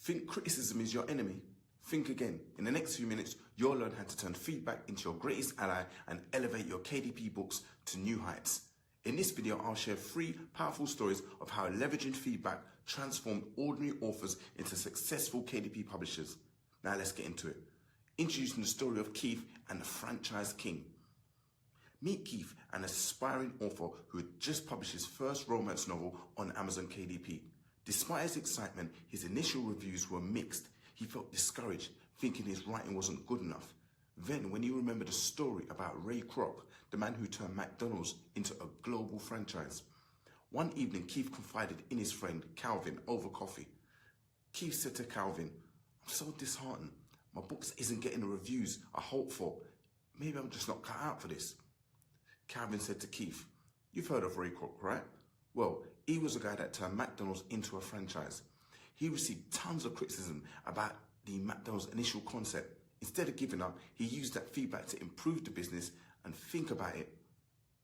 Think criticism is your enemy? Think again. In the next few minutes, you'll learn how to turn feedback into your greatest ally and elevate your KDP books to new heights. In this video, I'll share 3 powerful stories of how leveraging feedback transformed ordinary authors into successful KDP publishers. Now let's get into it. Introducing the story of Keith and the franchise king. Meet Keith, an aspiring author who had just published his first romance novel on Amazon KDP. Despite his excitement, his initial reviews were mixed. He felt discouraged, thinking his writing wasn't good enough. Then, when he remembered a story about Ray Kroc, the man who turned McDonald's into a global franchise. One evening, Keith confided in his friend, Calvin, over coffee. Keith said to Calvin, "I'm so disheartened. My book isn't getting the reviews I hoped for. Maybe I'm just not cut out for this." Calvin said to Keith, "You've heard of Ray Kroc, right? Well, he was the guy that turned McDonald's into a franchise. He received tons of criticism about the McDonald's initial concept. Instead of giving up, he used that feedback to improve the business. And think about it.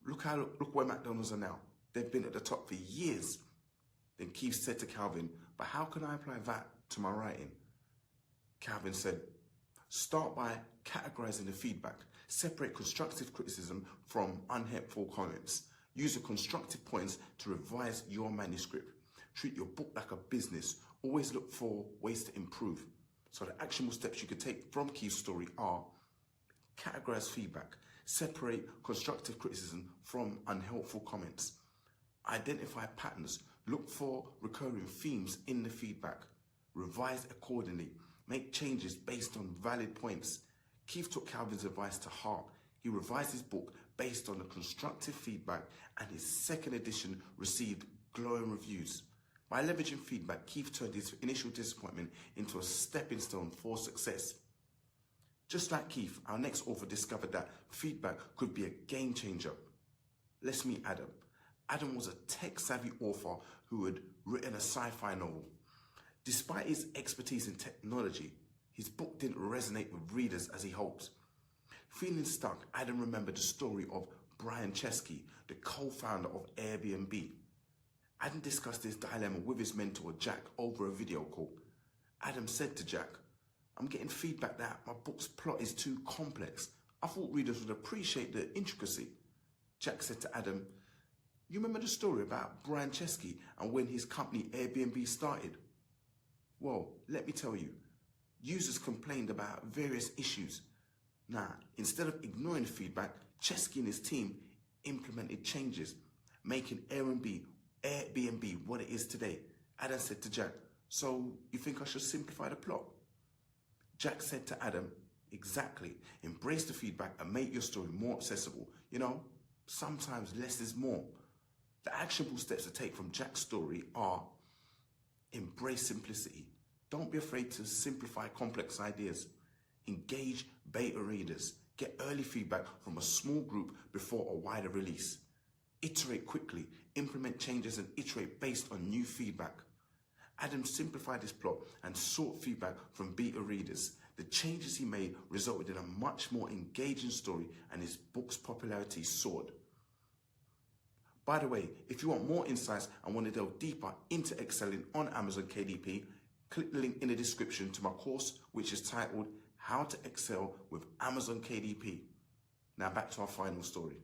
Look where McDonald's are now. They've been at the top for years." Then Keith said to Calvin, "But how can I apply that to my writing?" Calvin said, "Start by categorizing the feedback. Separate constructive criticism from unhelpful comments. Use the constructive points to revise your manuscript. Treat your book like a business. Always look for ways to improve." So the actionable steps you could take from Keith's story are: categorize feedback. Separate constructive criticism from unhelpful comments. Identify patterns. Look for recurring themes in the feedback. Revise accordingly. Make changes based on valid points. Keith took Calvin's advice to heart. He revised his book based on the constructive feedback, and his second edition received glowing reviews. By leveraging feedback, Keith turned his initial disappointment into a stepping stone for success. Just like Keith, our next author discovered that feedback could be a game changer. Let's meet Adam. Adam was a tech-savvy author who had written a sci-fi novel. Despite his expertise in technology, his book didn't resonate with readers as he hoped. Feeling stuck, Adam remembered the story of Brian Chesky, the co-founder of Airbnb. Adam discussed his dilemma with his mentor, Jack, over a video call. Adam said to Jack, "I'm getting feedback that my book's plot is too complex. I thought readers would appreciate the intricacy." Jack said to Adam, "You remember the story about Brian Chesky and when his company Airbnb started? Well, let me tell you, users complained about various issues. Now, instead of ignoring the feedback, Chesky and his team implemented changes, making Airbnb what it is today." Adam said to Jack, "So you think I should simplify the plot?" Jack said to Adam, "Exactly. Embrace the feedback and make your story more accessible. Sometimes less is more." The actionable steps to take from Jack's story are: embrace simplicity. Don't be afraid to simplify complex ideas. Engage beta readers. Get early feedback from a small group before a wider release. Iterate quickly. Implement changes and iterate based on new feedback. Adam simplified his plot and sought feedback from beta readers. The changes he made resulted in a much more engaging story, and his book's popularity soared. By the way, if you want more insights and want to delve deeper into excelling on Amazon KDP, click the link in the description to my course, which is titled "How to Excel with Amazon KDP." Now back to our final story.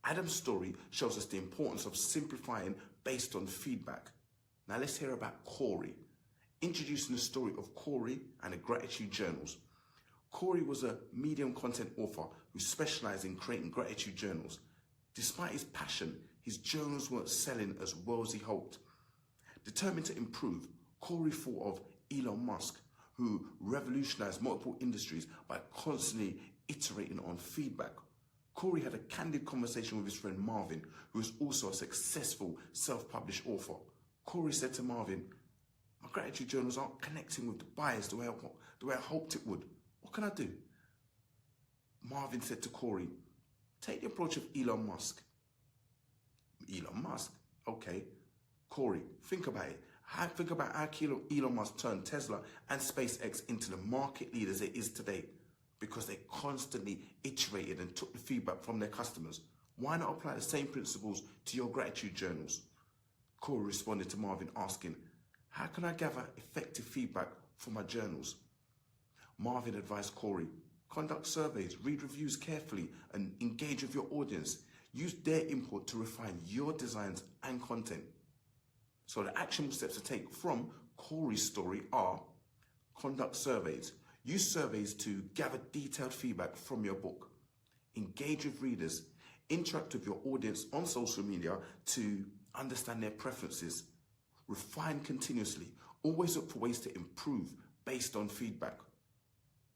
Adam's story shows us the importance of simplifying based on feedback. Now let's hear about Corey. Introducing the story of Corey and the Gratitude Journals. Corey was a medium content author who specialized in creating gratitude journals. Despite his passion, his journals weren't selling as well as he hoped. Determined to improve, Corey thought of Elon Musk, who revolutionized multiple industries by constantly iterating on feedback. Corey had a candid conversation with his friend Marvin, who is also a successful self-published author. Corey said to Marvin, "My gratitude journals aren't connecting with the buyers the way I hoped it would. What can I do?" Marvin said to Corey, "Take the approach of Elon Musk." "Elon Musk? Okay." "Corey, think about it. Think about how Elon Musk turned Tesla and SpaceX into the market leaders it is today, because they constantly iterated and took the feedback from their customers. Why not apply the same principles to your gratitude journals?" Corey responded to Marvin asking, How can I gather effective feedback from my journals? Marvin advised Corey, conduct surveys, read reviews carefully, and engage with your audience. Use their input to refine your designs and content. So the actionable steps to take from Corey's story are: conduct surveys. Use surveys to gather detailed feedback from your book. Engage with readers. Interact with your audience on social media to understand their preferences. Refine continuously. Always look for ways to improve based on feedback.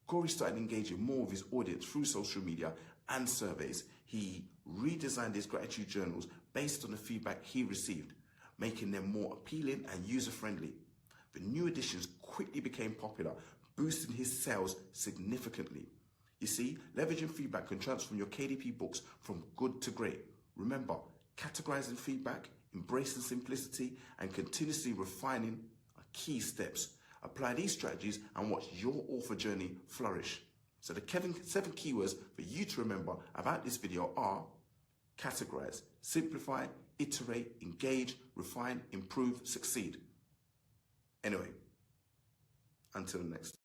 Corey started engaging more with his audience through social media and surveys. He redesigned his gratitude journals based on the feedback he received, making them more appealing and user-friendly. The new editions quickly became popular, boosting his sales significantly. You see, leveraging feedback can transform your KDP books from good to great. Remember, categorizing feedback, embracing simplicity, and continuously refining are key steps. Apply these strategies and watch your author journey flourish. So the 7 keywords for you to remember about this video are: categorize, simplify, iterate, engage, refine, improve, succeed. Anyway, until next.